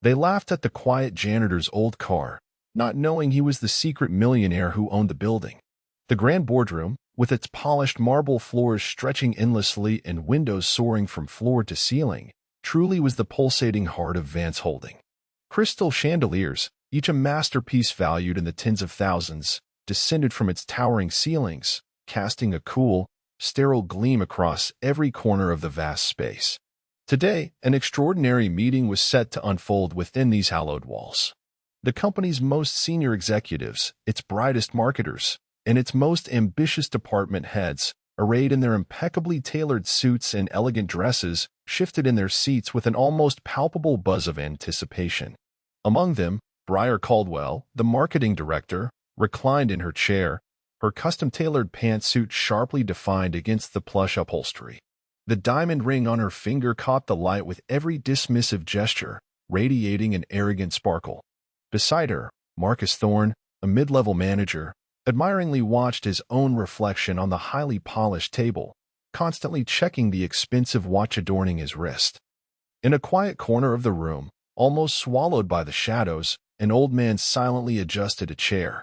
They laughed at the quiet janitor's old car, not knowing he was the secret millionaire who owned the building. The grand boardroom, with its polished marble floors stretching endlessly and windows soaring from floor to ceiling, truly was the pulsating heart of Vance Holding. Crystal chandeliers, each a masterpiece valued in the tens of thousands, descended from its towering ceilings, casting a cool, sterile gleam across every corner of the vast space. Today, an extraordinary meeting was set to unfold within these hallowed walls. The company's most senior executives, its brightest marketers, and its most ambitious department heads, arrayed in their impeccably tailored suits and elegant dresses, shifted in their seats with an almost palpable buzz of anticipation. Among them, Briar Caldwell, the marketing director, reclined in her chair, her custom-tailored pantsuit sharply defined against the plush upholstery. The diamond ring on her finger caught the light with every dismissive gesture, radiating an arrogant sparkle. Beside her, Marcus Thorne, a mid-level manager, admiringly watched his own reflection on the highly polished table, constantly checking the expensive watch adorning his wrist. In a quiet corner of the room, almost swallowed by the shadows, an old man silently adjusted a chair.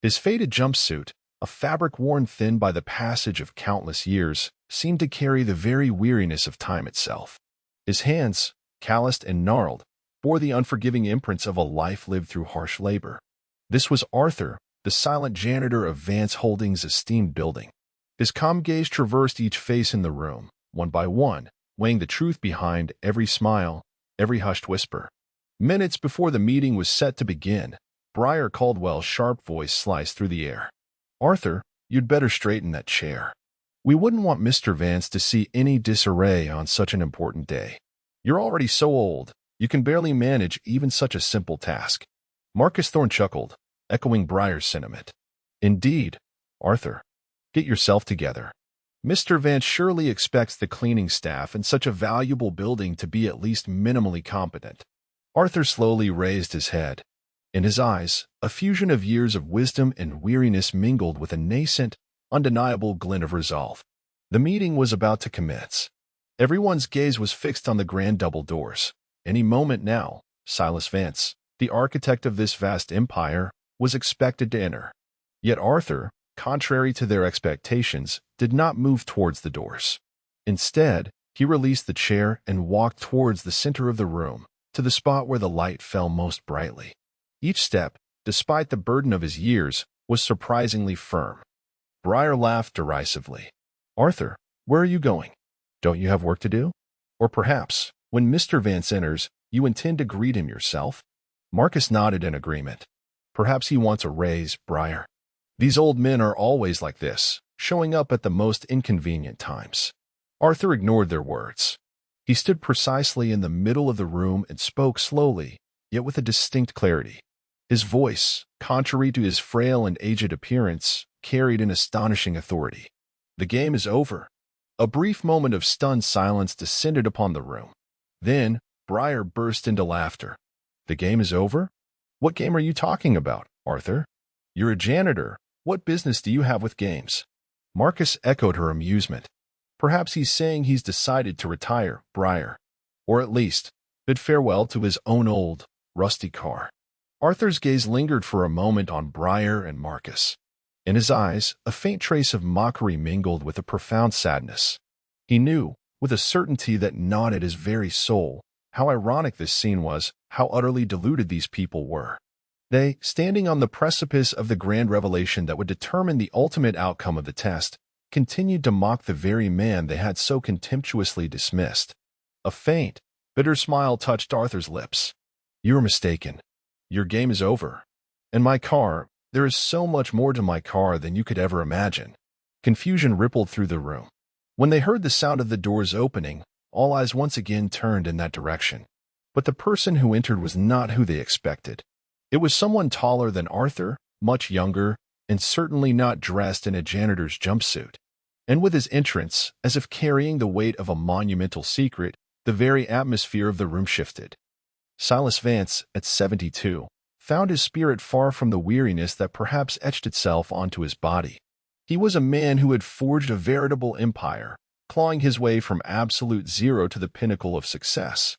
His faded jumpsuit, a fabric worn thin by the passage of countless years, seemed to carry the very weariness of time itself. His hands, calloused and gnarled, bore the unforgiving imprints of a life lived through harsh labor. This was Arthur, the silent janitor of Vance Holdings' esteemed building. His calm gaze traversed each face in the room, one by one, weighing the truth behind every smile, every hushed whisper. Minutes before the meeting was set to begin, Briar Caldwell's sharp voice sliced through the air. "Arthur, you'd better straighten that chair. We wouldn't want Mr. Vance to see any disarray on such an important day. You're already so old, you can barely manage even such a simple task." Marcus Thorne chuckled, echoing Briar's sentiment. "Indeed, Arthur. Get yourself together. Mr. Vance surely expects the cleaning staff in such a valuable building to be at least minimally competent." Arthur slowly raised his head. In his eyes, a fusion of years of wisdom and weariness mingled with a nascent, undeniable glint of resolve. The meeting was about to commence. Everyone's gaze was fixed on the grand double doors. Any moment now, Silas Vance, the architect of this vast empire, was expected to enter. Yet Arthur, contrary to their expectations, did not move towards the doors. Instead, he released the chair and walked towards the center of the room, to the spot where the light fell most brightly. Each step, despite the burden of his years, was surprisingly firm. Briar laughed derisively. "Arthur, where are you going? Don't you have work to do? Or perhaps, when Mr. Vance enters, you intend to greet him yourself?" Marcus nodded in agreement. "Perhaps he wants a raise, Briar. These old men are always like this, showing up at the most inconvenient times." Arthur ignored their words. He stood precisely in the middle of the room and spoke slowly, yet with a distinct clarity. His voice, contrary to his frail and aged appearance, carried an astonishing authority. "The game is over." A brief moment of stunned silence descended upon the room. Then, Briar burst into laughter. "The game is over? What game are you talking about, Arthur? You're a janitor. What business do you have with games?" Marcus echoed her amusement. "Perhaps he's saying he's decided to retire, Briar. Or at least, bid farewell to his own old, rusty car." Arthur's gaze lingered for a moment on Briar and Marcus. In his eyes, a faint trace of mockery mingled with a profound sadness. He knew, with a certainty that gnawed at his very soul, how ironic this scene was, how utterly deluded these people were. They, standing on the precipice of the grand revelation that would determine the ultimate outcome of the test, continued to mock the very man they had so contemptuously dismissed. A faint, bitter smile touched Arthur's lips. "You are mistaken. Your game is over. And my car, there is so much more to my car than you could ever imagine." Confusion rippled through the room. When they heard the sound of the doors opening, all eyes once again turned in that direction. But the person who entered was not who they expected. It was someone taller than Arthur, much younger, and certainly not dressed in a janitor's jumpsuit. And with his entrance, as if carrying the weight of a monumental secret, the very atmosphere of the room shifted. Silas Vance, at 72, found his spirit far from the weariness that perhaps etched itself onto his body. He was a man who had forged a veritable empire, clawing his way from absolute zero to the pinnacle of success.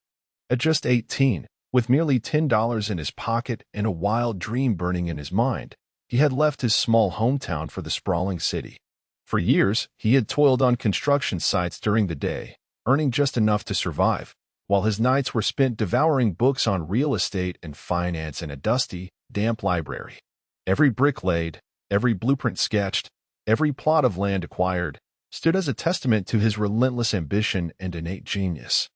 At just 18, With merely $10 in his pocket and a wild dream burning in his mind, he had left his small hometown for the sprawling city. For years, he had toiled on construction sites during the day, earning just enough to survive, while his nights were spent devouring books on real estate and finance in a dusty, damp library. Every brick laid, every blueprint sketched, every plot of land acquired, stood as a testament to his relentless ambition and innate genius.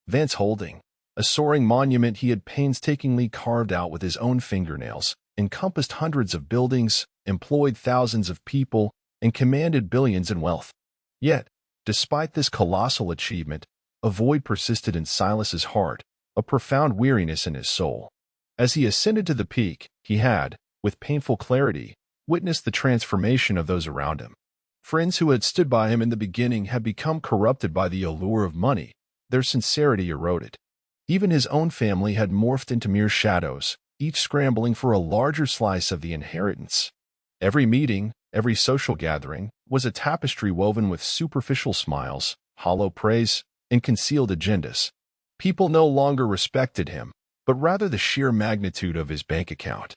Vance Holding, a soaring monument he had painstakingly carved out with his own fingernails, encompassed hundreds of buildings, employed thousands of people, and commanded billions in wealth. Yet, despite this colossal achievement, a void persisted in Silas's heart, a profound weariness in his soul. As he ascended to the peak, he had, with painful clarity, witnessed the transformation of those around him. Friends who had stood by him in the beginning had become corrupted by the allure of money, their sincerity eroded. Even his own family had morphed into mere shadows, each scrambling for a larger slice of the inheritance. Every meeting, every social gathering, was a tapestry woven with superficial smiles, hollow praise, and concealed agendas. People no longer respected him, but rather the sheer magnitude of his bank account.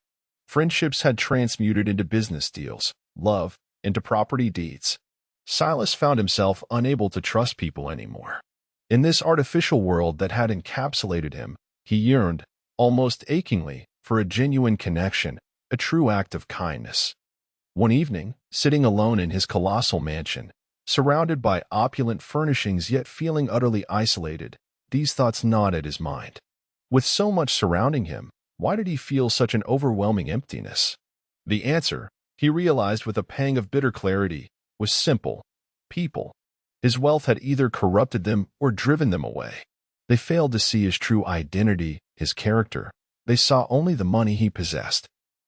Friendships had transmuted into business deals, love into property deeds. Silas found himself unable to trust people anymore. In this artificial world that had encapsulated him, he yearned, almost achingly, for a genuine connection, a true act of kindness. One evening, sitting alone in his colossal mansion, surrounded by opulent furnishings yet feeling utterly isolated, these thoughts gnawed at his mind. With so much surrounding him, why did he feel such an overwhelming emptiness? The answer, he realized with a pang of bitter clarity, was simple: people. His wealth had either corrupted them or driven them away. They failed to see his true identity, his character. They saw only the money he possessed.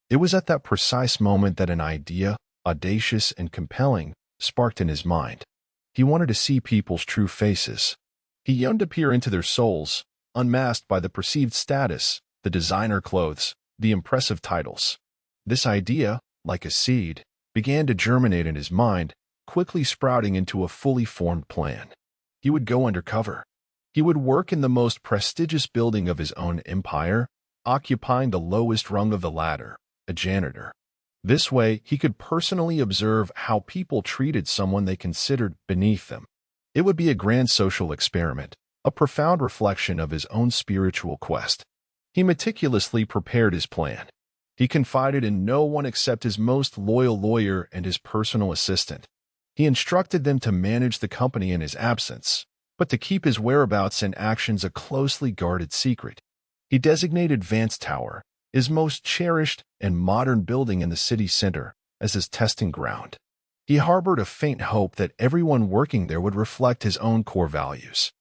It was at that precise moment that an idea, audacious and compelling, sparked in his mind. He wanted to see people's true faces. He yearned to peer into their souls, unmasked by the perceived status, the designer clothes, the impressive titles. This idea, like a seed, began to germinate in his mind, quickly sprouting into a fully formed plan. He would go undercover. He would work in the most prestigious building of his own empire, occupying the lowest rung of the ladder, a janitor. This way, he could personally observe how people treated someone they considered beneath them. It would be a grand social experiment, a profound reflection of his own spiritual quest. He meticulously prepared his plan. He confided in no one except his most loyal lawyer and his personal assistant. He instructed them to manage the company in his absence, but to keep his whereabouts and actions a closely guarded secret. He designated Vance Tower, his most cherished and modern building in the city center, as his testing ground. He harbored a faint hope that everyone working there would reflect his own core values.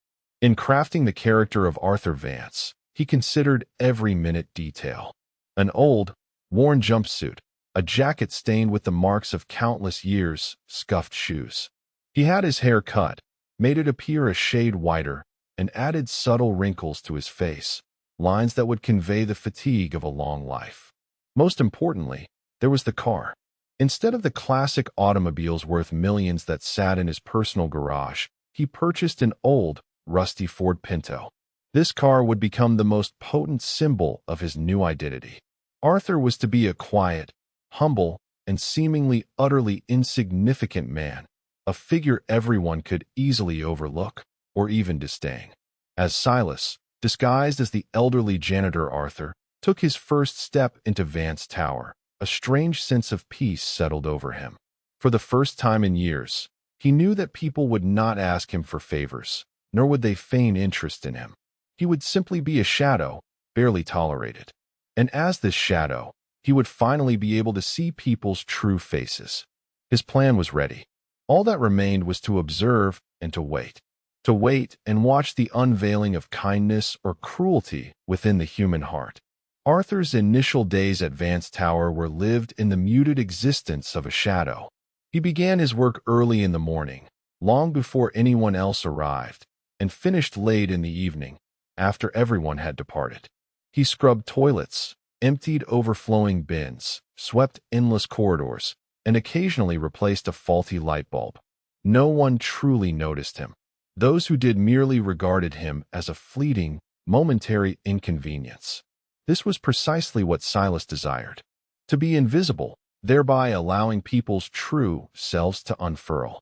In crafting the character of Arthur Vance, he considered every minute detail. An old, worn jumpsuit, a jacket stained with the marks of countless years, scuffed shoes. He had his hair cut, made it appear a shade whiter, and added subtle wrinkles to his face, lines that would convey the fatigue of a long life. Most importantly, there was the car. Instead of the classic automobiles worth millions that sat in his personal garage, he purchased an old, rusty Ford Pinto. This car would become the most potent symbol of his new identity. Arthur was to be a quiet, humble, and seemingly utterly insignificant man, a figure everyone could easily overlook or even disdain. As Silas, disguised as the elderly janitor Arthur, took his first step into Vance Tower, a strange sense of peace settled over him. For the first time in years, he knew that people would not ask him for favors, nor would they feign interest in him. He would simply be a shadow, barely tolerated. And as this shadow, he would finally be able to see people's true faces. His plan was ready. All that remained was to observe and to wait. To wait and watch the unveiling of kindness or cruelty within the human heart. Arthur's initial days at Vance Tower were lived in the muted existence of a shadow. He began his work early in the morning, long before anyone else arrived, and finished late in the evening, after everyone had departed. He scrubbed toilets, emptied overflowing bins, swept endless corridors, and occasionally replaced a faulty light bulb. No one truly noticed him. Those who did merely regarded him as a fleeting, momentary inconvenience. This was precisely what Silas desired. To be invisible, thereby allowing people's true selves to unfurl.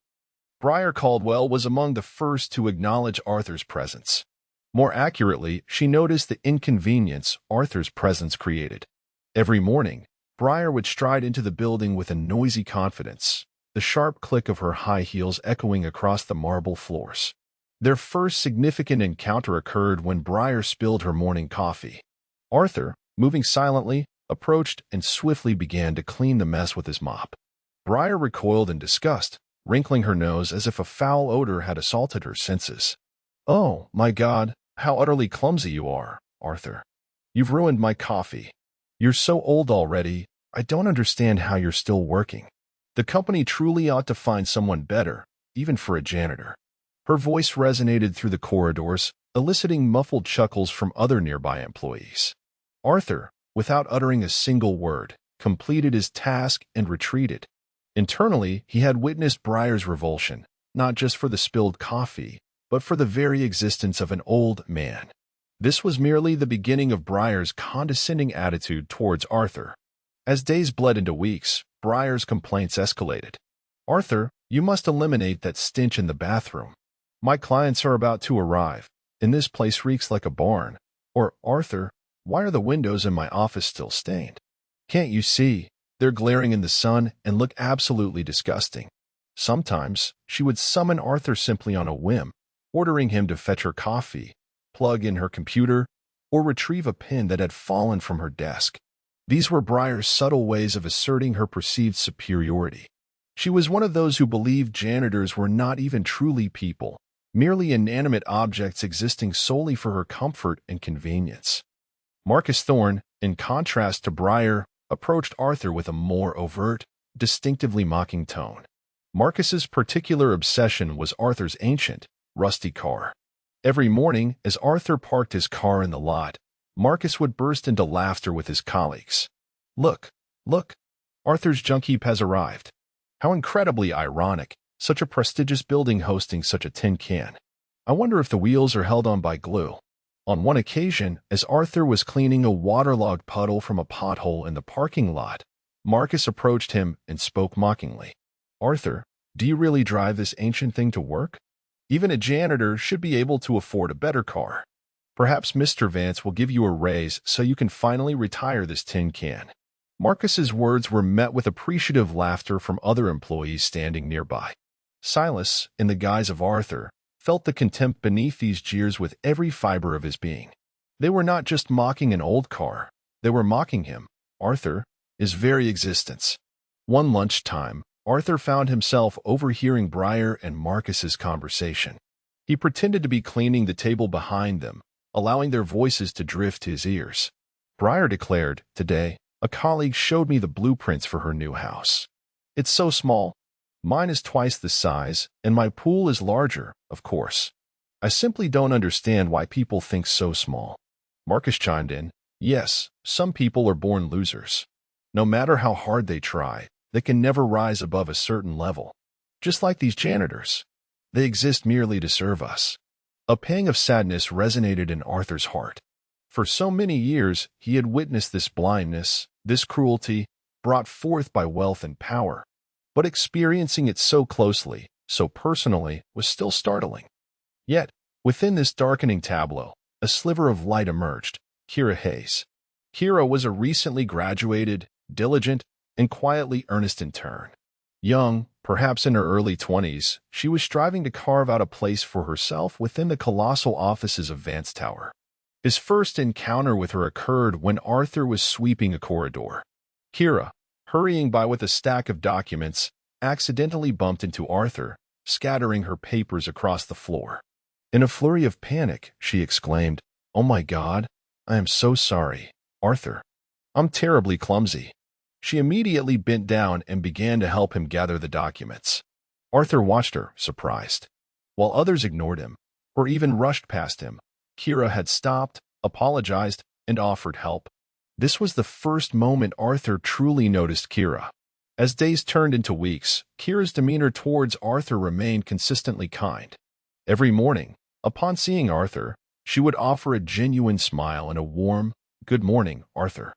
Briar Caldwell was among the first to acknowledge Arthur's presence. More accurately, she noticed the inconvenience Arthur's presence created. Every morning, Briar would stride into the building with a noisy confidence, the sharp click of her high heels echoing across the marble floors. Their first significant encounter occurred when Briar spilled her morning coffee. Arthur, moving silently, approached and swiftly began to clean the mess with his mop. Briar recoiled in disgust, wrinkling her nose as if a foul odor had assaulted her senses. "Oh, my God, how utterly clumsy you are, Arthur. You've ruined my coffee. You're so old already, I don't understand how you're still working. The company truly ought to find someone better, even for a janitor." Her voice resonated through the corridors, eliciting muffled chuckles from other nearby employees. Arthur, without uttering a single word, completed his task and retreated. Internally, he had witnessed Briar's revulsion, not just for the spilled coffee, but for the very existence of an old man. This was merely the beginning of Briar's condescending attitude towards Arthur. As days bled into weeks, Briar's complaints escalated. "Arthur, you must eliminate that stench in the bathroom. My clients are about to arrive, and this place reeks like a barn." Or, "Arthur, why are the windows in my office still stained? Can't you see? They're glaring in the sun and look absolutely disgusting." Sometimes, she would summon Arthur simply on a whim, ordering him to fetch her coffee, plug in her computer, or retrieve a pen that had fallen from her desk. These were Briar's subtle ways of asserting her perceived superiority. She was one of those who believed janitors were not even truly people, merely inanimate objects existing solely for her comfort and convenience. Marcus Thorne, in contrast to Briar, approached Arthur with a more overt, distinctively mocking tone. Marcus's particular obsession was Arthur's ancient, rusty car. Every morning, as Arthur parked his car in the lot, Marcus would burst into laughter with his colleagues. Look, Arthur's junk heap has arrived. How incredibly ironic, such a prestigious building hosting such a tin can. I wonder if the wheels are held on by glue." On one occasion, as Arthur was cleaning a waterlogged puddle from a pothole in the parking lot, Marcus approached him and spoke mockingly. "Arthur, do you really drive this ancient thing to work? Even a janitor should be able to afford a better car. Perhaps Mr. Vance will give you a raise so you can finally retire this tin can." Marcus's words were met with appreciative laughter from other employees standing nearby. Silas, in the guise of Arthur, felt the contempt beneath these jeers with every fiber of his being. They were not just mocking an old car, they were mocking him, Arthur, his very existence. One lunchtime, Arthur found himself overhearing Briar and Marcus's conversation. He pretended to be cleaning the table behind them, allowing their voices to drift to his ears. Briar declared, "Today, a colleague showed me the blueprints for her new house. It's so small. Mine is twice the size, and my pool is larger, of course. I simply don't understand why people think so small." Marcus chimed in, "Yes, some people are born losers. No matter how hard they try, they can never rise above a certain level. Just like these janitors. They exist merely to serve us." A pang of sadness resonated in Arthur's heart. For so many years, he had witnessed this blindness, this cruelty, brought forth by wealth and power. But experiencing it so closely, so personally, was still startling. Yet, within this darkening tableau, a sliver of light emerged, Kira Hayes. Kira was a recently graduated, diligent, and quietly earnest intern. Young, perhaps in her early 20s, she was striving to carve out a place for herself within the colossal offices of Vance Tower. His first encounter with her occurred when Arthur was sweeping a corridor. Kira, hurrying by with a stack of documents, accidentally bumped into Arthur, scattering her papers across the floor. In a flurry of panic, she exclaimed, "Oh my God, I am so sorry, Arthur. I'm terribly clumsy." She immediately bent down and began to help him gather the documents. Arthur watched her, surprised. While others ignored him, or even rushed past him, Kira had stopped, apologized, and offered help. This was the first moment Arthur truly noticed Kira. As days turned into weeks, Kira's demeanor towards Arthur remained consistently kind. Every morning, upon seeing Arthur, She would offer a genuine smile and a warm, "Good morning, Arthur."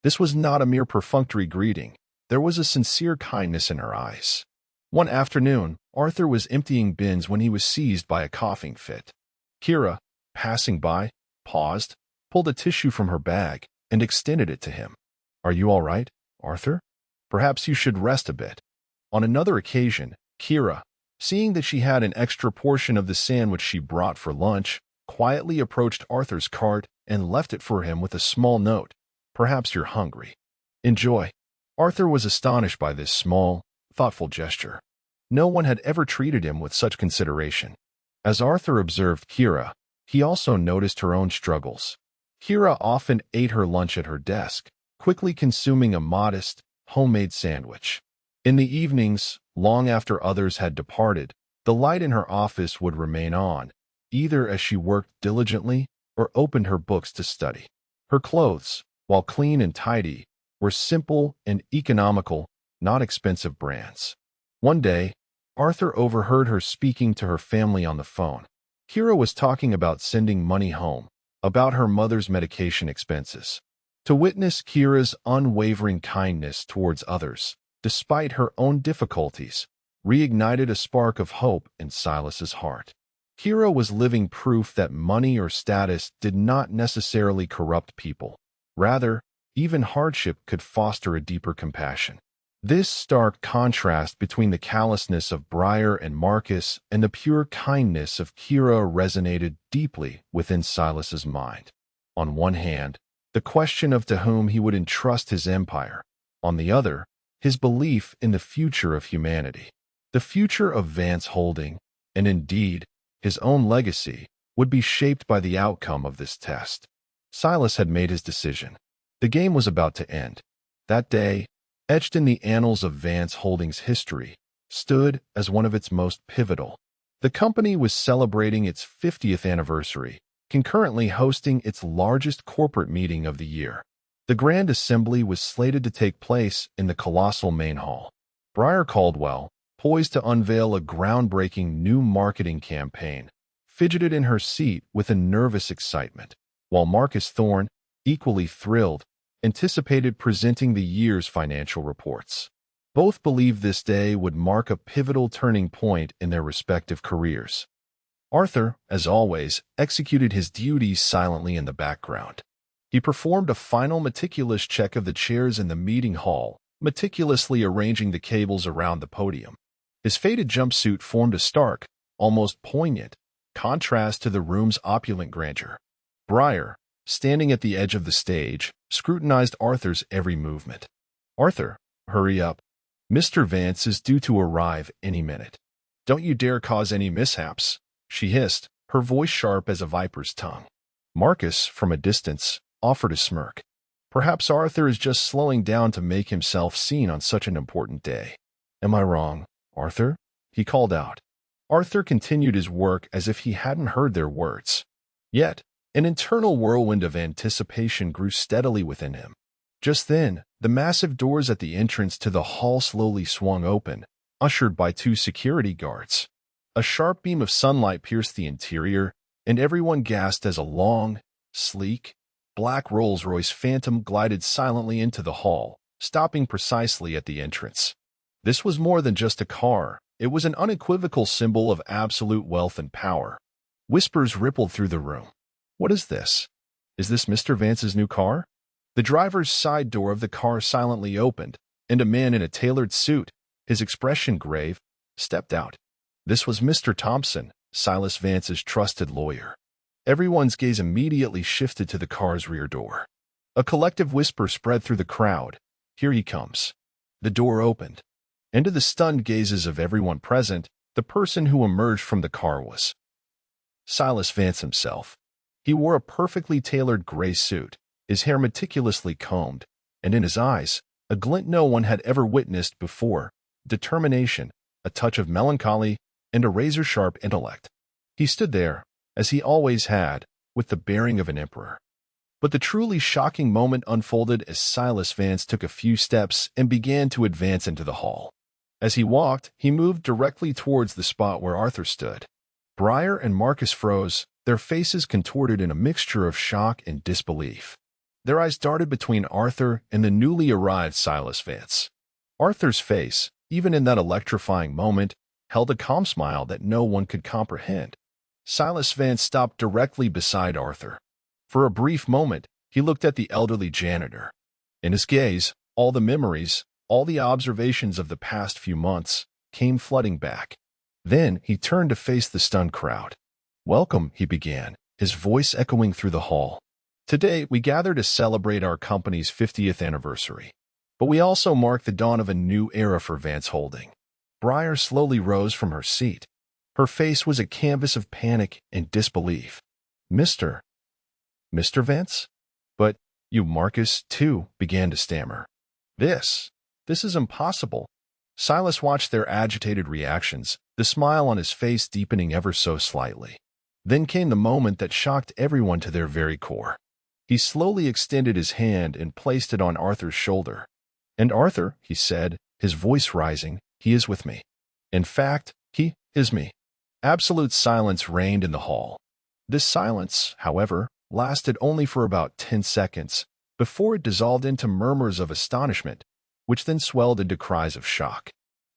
This was not a mere perfunctory greeting. There was a sincere kindness in her eyes. One afternoon, Arthur was emptying bins when he was seized by a coughing fit. Kira, passing by, paused, pulled a tissue from her bag, and extended it to him. "Are you all right, Arthur? Perhaps you should rest a bit." On another occasion, Kira, seeing that she had an extra portion of the sandwich she brought for lunch, quietly approached Arthur's cart and left it for him with a small note. "Perhaps you're hungry. Enjoy." Arthur was astonished by this small, thoughtful gesture. No one had ever treated him with such consideration. As Arthur observed Kira, he also noticed her own struggles. Kira often ate her lunch at her desk, quickly consuming a modest, homemade sandwich. In the evenings, long after others had departed, the light in her office would remain on, either as she worked diligently or opened her books to study. Her clothes, while clean and tidy, were simple and economical, not expensive brands. One day, Arthur overheard her speaking to her family on the phone. Kira was talking about sending money home, about her mother's medication expenses. To witness Kira's unwavering kindness towards others, despite her own difficulties, reignited a spark of hope in Silas's heart. Kira was living proof that money or status did not necessarily corrupt people. Rather, even hardship could foster a deeper compassion. This stark contrast between the callousness of Briar and Marcus and the pure kindness of Kira resonated deeply within Silas's mind. On one hand, the question of to whom he would entrust his empire. On the other, his belief in the future of humanity. The future of Vance Holding, and indeed, his own legacy, would be shaped by the outcome of this test. Silas had made his decision. The game was about to end. That day, etched in the annals of Vance Holdings' history, stood as one of its most pivotal. The company was celebrating its 50th anniversary, concurrently hosting its largest corporate meeting of the year. The grand assembly was slated to take place in the colossal main hall. Briar Caldwell, poised to unveil a groundbreaking new marketing campaign, fidgeted in her seat with a nervous excitement, while Marcus Thorne, equally thrilled, anticipated presenting the year's financial reports. Both believed this day would mark a pivotal turning point in their respective careers. Arthur, as always, executed his duties silently in the background. He performed a final meticulous check of the chairs in the meeting hall, meticulously arranging the cables around the podium. His faded jumpsuit formed a stark, almost poignant, contrast to the room's opulent grandeur. Briar, standing at the edge of the stage, scrutinized Arthur's every movement. "Arthur, hurry up. Mr. Vance is due to arrive any minute. Don't you dare cause any mishaps," she hissed, her voice sharp as a viper's tongue. Marcus, from a distance, offered a smirk. Perhaps Arthur is just slowing down to make himself seen on such an important day. "Am I wrong, Arthur?" he called out. Arthur continued his work as if he hadn't heard their words. Yet, an internal whirlwind of anticipation grew steadily within him. Just then, the massive doors at the entrance to the hall slowly swung open, ushered by two security guards. A sharp beam of sunlight pierced the interior, and everyone gasped as a long, sleek, black Rolls-Royce Phantom glided silently into the hall, stopping precisely at the entrance. This was more than just a car. It was an unequivocal symbol of absolute wealth and power. Whispers rippled through the room. "What is this? Is this Mr. Vance's new car?" The driver's side door of the car silently opened, and a man in a tailored suit, his expression grave, stepped out. This was Mr. Thompson, Silas Vance's trusted lawyer. Everyone's gaze immediately shifted to the car's rear door. A collective whisper spread through the crowd. "Here he comes." The door opened, and to the stunned gazes of everyone present, the person who emerged from the car was Silas Vance himself. He wore a perfectly tailored gray suit, his hair meticulously combed, and in his eyes, a glint no one had ever witnessed before, determination, a touch of melancholy, and a razor-sharp intellect. He stood there, as he always had, with the bearing of an emperor. But the truly shocking moment unfolded as Silas Vance took a few steps and began to advance into the hall. As he walked, he moved directly towards the spot where Arthur stood. Briar and Marcus froze, their faces contorted in a mixture of shock and disbelief. Their eyes darted between Arthur and the newly arrived Silas Vance. Arthur's face, even in that electrifying moment, held a calm smile that no one could comprehend. Silas Vance stopped directly beside Arthur. For a brief moment, he looked at the elderly janitor. In his gaze, all the memories, all the observations of the past few months, came flooding back. Then he turned to face the stunned crowd. "Welcome," he began, his voice echoing through the hall. "Today, we gather to celebrate our company's 50th anniversary. But we also mark the dawn of a new era for Vance Holding." Briar slowly rose from her seat. Her face was a canvas of panic and disbelief. Mr. Vance? But you, Marcus, too, began to stammer. This is impossible." Silas watched their agitated reactions, the smile on his face deepening ever so slightly. Then came the moment that shocked everyone to their very core. He slowly extended his hand and placed it on Arthur's shoulder. "And Arthur," he said, his voice rising, "he is with me. In fact, he is me." Absolute silence reigned in the hall. This silence, however, lasted only for about 10 seconds, before it dissolved into murmurs of astonishment, which then swelled into cries of shock.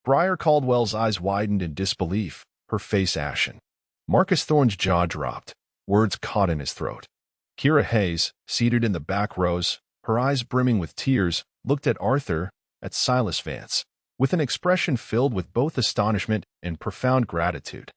Briar Caldwell's eyes widened in disbelief, her face ashen. Marcus Thorne's jaw dropped, words caught in his throat. Kira Hayes, seated in the back rows, her eyes brimming with tears, looked at Arthur, at Silas Vance, with an expression filled with both astonishment and profound gratitude.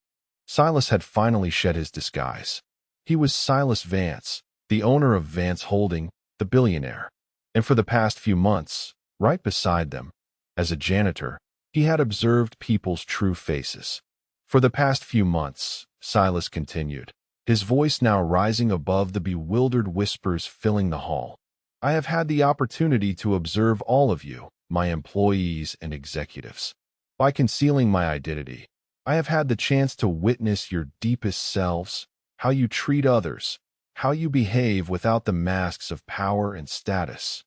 Silas had finally shed his disguise. He was Silas Vance, the owner of Vance Holding, the billionaire. And for the past few months, right beside them, as a janitor, he had observed people's true faces. For the past few months, Silas continued, his voice now rising above the bewildered whispers filling the hall. "I have had the opportunity to observe all of you, my employees and executives. By concealing my identity, I have had the chance to witness your deepest selves, how you treat others, how you behave without the masks of power and status."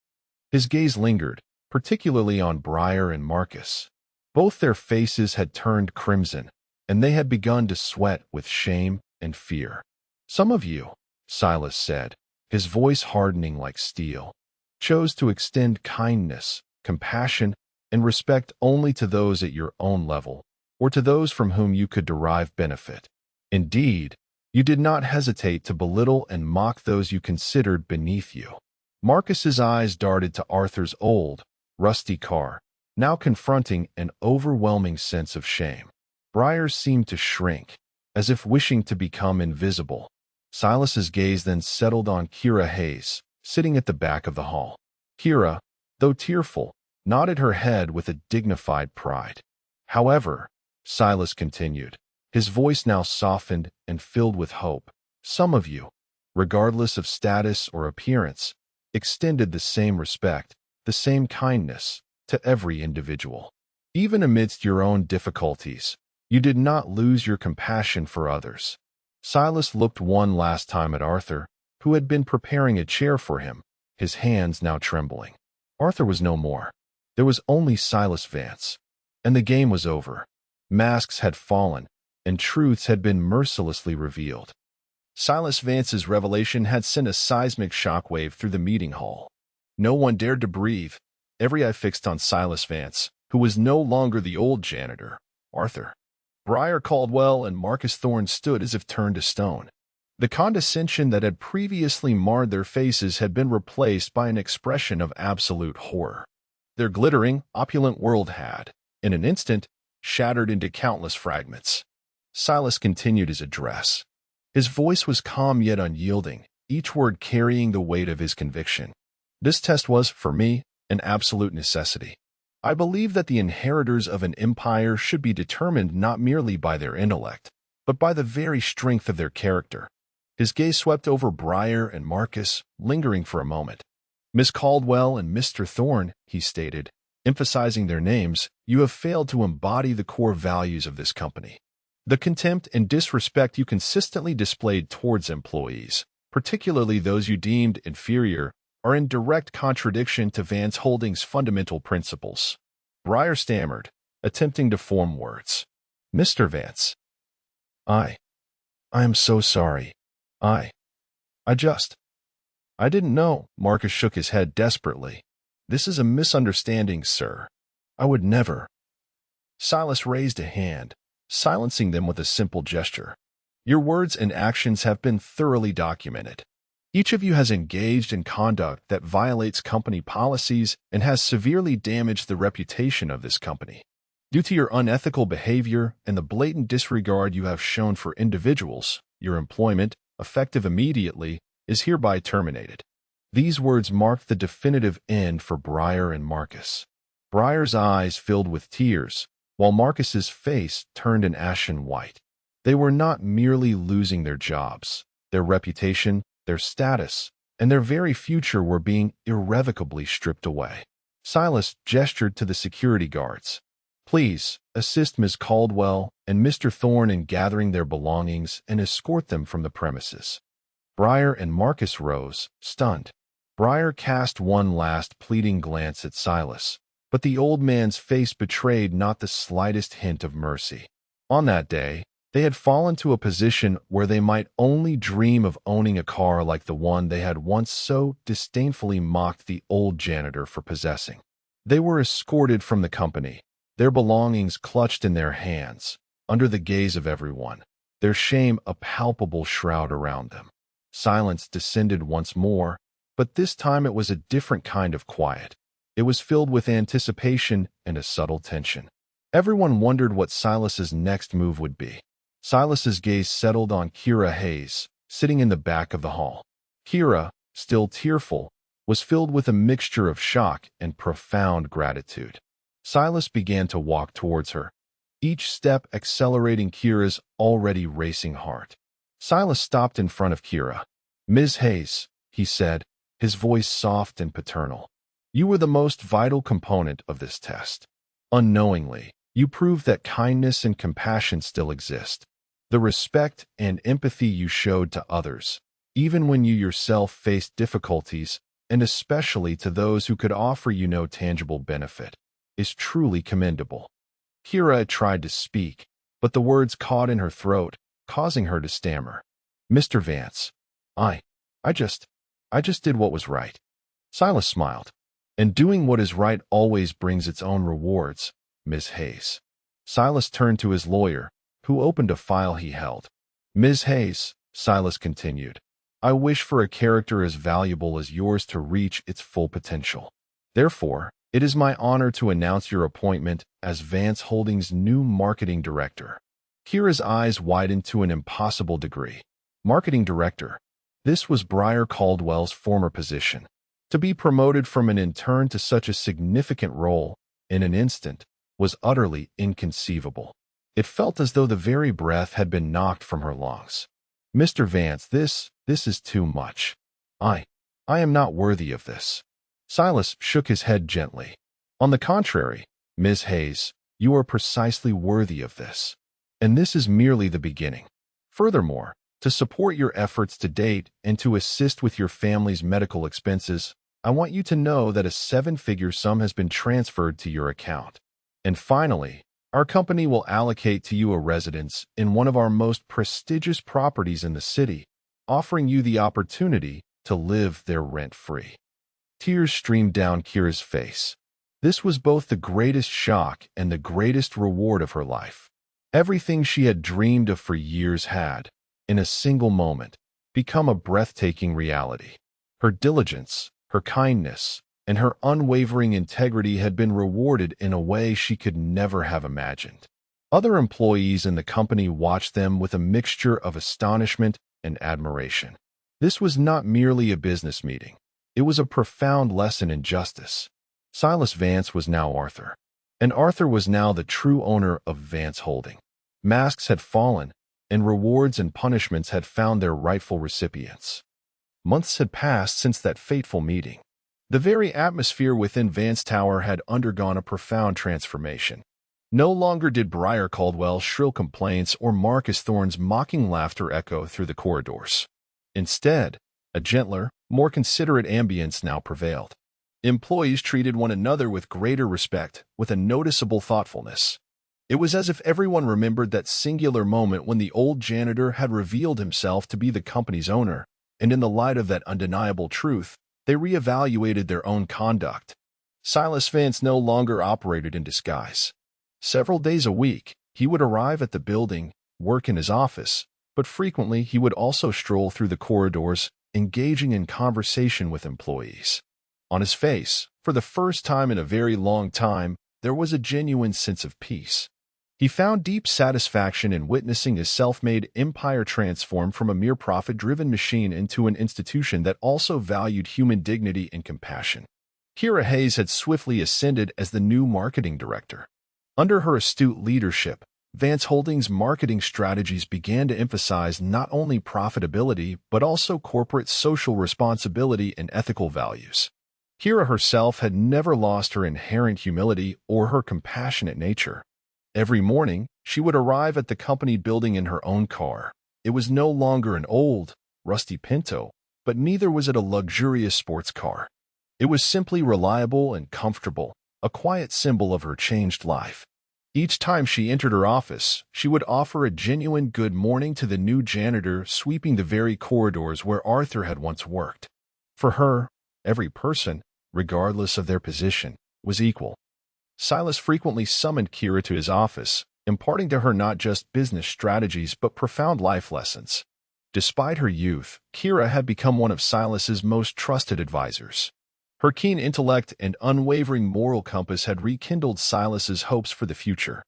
His gaze lingered, particularly on Briar and Marcus. Both their faces had turned crimson, and they had begun to sweat with shame and fear. "Some of you," Silas said, his voice hardening like steel, "chose to extend kindness, compassion, and respect only to those at your own level, or to those from whom you could derive benefit. Indeed, you did not hesitate to belittle and mock those you considered beneath you." Marcus's eyes darted to Arthur's old, rusty car, now confronting an overwhelming sense of shame. Briar's seemed to shrink, as if wishing to become invisible. Silas's gaze then settled on Kira Hayes, sitting at the back of the hall. Kira, though tearful, nodded her head with a dignified pride. "However," Silas continued, his voice now softened and filled with hope, "some of you, regardless of status or appearance, extended the same respect, the same kindness, to every individual. Even amidst your own difficulties, you did not lose your compassion for others." Silas looked one last time at Arthur, who had been preparing a chair for him, his hands now trembling. Arthur was no more. There was only Silas Vance. And the game was over. Masks had fallen, and truths had been mercilessly revealed. Silas Vance's revelation had sent a seismic shockwave through the meeting hall. No one dared to breathe. Every eye fixed on Silas Vance, who was no longer the old janitor, Arthur. Briar Caldwell and Marcus Thorne stood as if turned to stone. The condescension that had previously marred their faces had been replaced by an expression of absolute horror. Their glittering, opulent world had, in an instant, shattered into countless fragments. Silas continued his address. His voice was calm yet unyielding, each word carrying the weight of his conviction. "This test was, for me, an absolute necessity. I believe that the inheritors of an empire should be determined not merely by their intellect, but by the very strength of their character." His gaze swept over Briar and Marcus, lingering for a moment. "Miss Caldwell and Mr. Thorne," he stated, emphasizing their names, "you have failed to embody the core values of this company. The contempt and disrespect you consistently displayed towards employees, particularly those you deemed inferior, are in direct contradiction to Vance Holding's fundamental principles." Briar stammered, attempting to form words. "Mr. Vance, I I am so sorry. I, I just, I didn't know. Marcus shook his head desperately. This is a misunderstanding, sir. I would never. Silas raised a hand, silencing them with a simple gesture. Your words and actions have been thoroughly documented. Each of you has engaged in conduct that violates company policies and has severely damaged the reputation of this company. Due to your unethical behavior and the blatant disregard you have shown for individuals, your employment, effective immediately, is hereby terminated. These words marked the definitive end for Briar and Marcus. Briar's eyes filled with tears, while Marcus's face turned an ashen white. They were not merely losing their jobs. Their reputation, their status, and their very future were being irrevocably stripped away. Silas gestured to the security guards. Please, assist Ms. Caldwell and Mr. Thorne in gathering their belongings and escort them from the premises. Briar and Marcus rose, stunned. Briar cast one last pleading glance at Silas, but the old man's face betrayed not the slightest hint of mercy. On that day, they had fallen to a position where they might only dream of owning a car like the one they had once so disdainfully mocked the old janitor for possessing. They were escorted from the company, their belongings clutched in their hands, under the gaze of everyone, their shame a palpable shroud around them. Silence descended once more, but this time it was a different kind of quiet. It was filled with anticipation and a subtle tension. Everyone wondered what Silas's next move would be. Silas's gaze settled on Kira Hayes, sitting in the back of the hall. Kira, still tearful, was filled with a mixture of shock and profound gratitude. Silas began to walk towards her, each step accelerating Kira's already racing heart. Silas stopped in front of Kira. Ms. Hayes, he said, his voice soft and paternal. You were the most vital component of this test. Unknowingly, you proved that kindness and compassion still exist. The respect and empathy you showed to others, even when you yourself faced difficulties, and especially to those who could offer you no tangible benefit, is truly commendable. Kira tried to speak, but the words caught in her throat, causing her to stammer. Mr. Vance, I just did what was right. Silas smiled. And doing what is right always brings its own rewards, Ms. Hayes. Silas turned to his lawyer, who opened a file he held. Ms. Hayes, Silas continued, I wish for a character as valuable as yours to reach its full potential. Therefore, it is my honor to announce your appointment as Vance Holdings' new marketing director. Kira's eyes widened to an impossible degree. Marketing director. This was Briar Caldwell's former position. To be promoted from an intern to such a significant role, in an instant, was utterly inconceivable. It felt as though the very breath had been knocked from her lungs. Mr. Vance, this is too much. I am not worthy of this. Silas shook his head gently. On the contrary, Ms. Hayes, you are precisely worthy of this. And this is merely the beginning. Furthermore, to support your efforts to date and to assist with your family's medical expenses, I want you to know that a 7-figure sum has been transferred to your account. And finally, our company will allocate to you a residence in one of our most prestigious properties in the city, offering you the opportunity to live there rent-free. Tears streamed down Kira's face. This was both the greatest shock and the greatest reward of her life. Everything she had dreamed of for years had, in a single moment, become a breathtaking reality. Her diligence, her kindness, and her unwavering integrity had been rewarded in a way she could never have imagined. Other employees in the company watched them with a mixture of astonishment and admiration. This was not merely a business meeting. It was a profound lesson in justice. Silas Vance was now Arthur, and Arthur was now the true owner of Vance Holding. Masks had fallen, and rewards and punishments had found their rightful recipients. Months had passed since that fateful meeting. The very atmosphere within Vance Tower had undergone a profound transformation. No longer did Briar Caldwell's shrill complaints or Marcus Thorne's mocking laughter echo through the corridors. Instead, a gentler, more considerate ambience now prevailed. Employees treated one another with greater respect, with a noticeable thoughtfulness. It was as if everyone remembered that singular moment when the old janitor had revealed himself to be the company's owner, and in the light of that undeniable truth, they reevaluated their own conduct. Silas Vance no longer operated in disguise. Several days a week, he would arrive at the building, work in his office, but frequently he would also stroll through the corridors, engaging in conversation with employees. On his face, for the first time in a very long time, there was a genuine sense of peace. He found deep satisfaction in witnessing his self-made empire transform from a mere profit-driven machine into an institution that also valued human dignity and compassion. Kira Hayes had swiftly ascended as the new marketing director. Under her astute leadership, Vance Holdings' marketing strategies began to emphasize not only profitability but also corporate social responsibility and ethical values. Kira herself had never lost her inherent humility or her compassionate nature. Every morning, she would arrive at the company building in her own car. It was no longer an old, rusty Pinto, but neither was it a luxurious sports car. It was simply reliable and comfortable, a quiet symbol of her changed life. Each time she entered her office, she would offer a genuine good morning to the new janitor sweeping the very corridors where Arthur had once worked. For her, every person, regardless of their position, was equal. Silas frequently summoned Kira to his office, imparting to her not just business strategies but profound life lessons. Despite her youth, Kira had become one of Silas's most trusted advisors. Her keen intellect and unwavering moral compass had rekindled Silas's hopes for the future.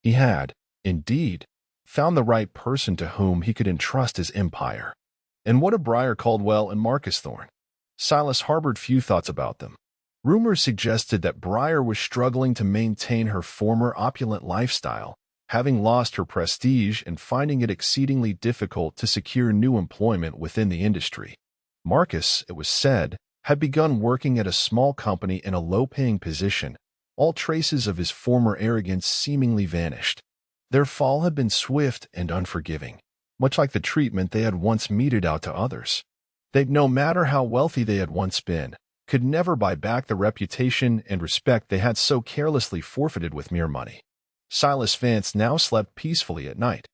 He had, indeed, found the right person to whom he could entrust his empire. And what of Briar Caldwell and Marcus Thorne? Silas harbored few thoughts about them. Rumors suggested that Briar was struggling to maintain her former opulent lifestyle, having lost her prestige and finding it exceedingly difficult to secure new employment within the industry. Marcus, it was said, had begun working at a small company in a low-paying position. All traces of his former arrogance seemingly vanished. Their fall had been swift and unforgiving, much like the treatment they had once meted out to others. They, no matter how wealthy they had once been, could never buy back the reputation and respect they had so carelessly forfeited with mere money. Silas Vance now slept peacefully at night.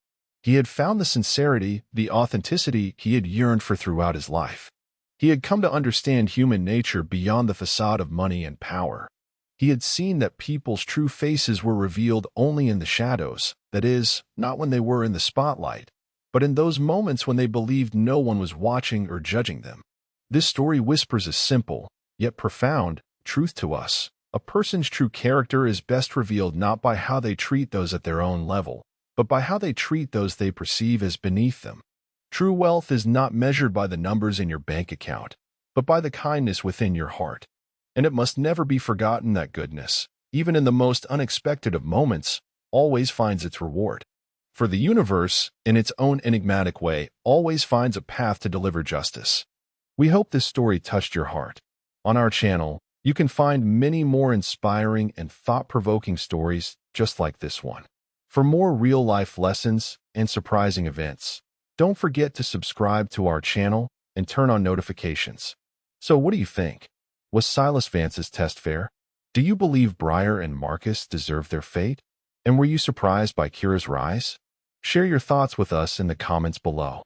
He had found the sincerity, the authenticity he had yearned for throughout his life. He had come to understand human nature beyond the facade of money and power. He had seen that people's true faces were revealed only in the shadows, that is, not when they were in the spotlight, but in those moments when they believed no one was watching or judging them. This story whispers a simple, yet profound, truth to us. A person's true character is best revealed not by how they treat those at their own level, but by how they treat those they perceive as beneath them. True wealth is not measured by the numbers in your bank account, but by the kindness within your heart. And it must never be forgotten that goodness, even in the most unexpected of moments, always finds its reward. For the universe, in its own enigmatic way, always finds a path to deliver justice. We hope this story touched your heart. On our channel, you can find many more inspiring and thought-provoking stories just like this one. For more real-life lessons and surprising events, don't forget to subscribe to our channel and turn on notifications. So what do you think? Was Silas Vance's test fair? Do you believe Briar and Marcus deserve their fate? And were you surprised by Kira's rise? Share your thoughts with us in the comments below.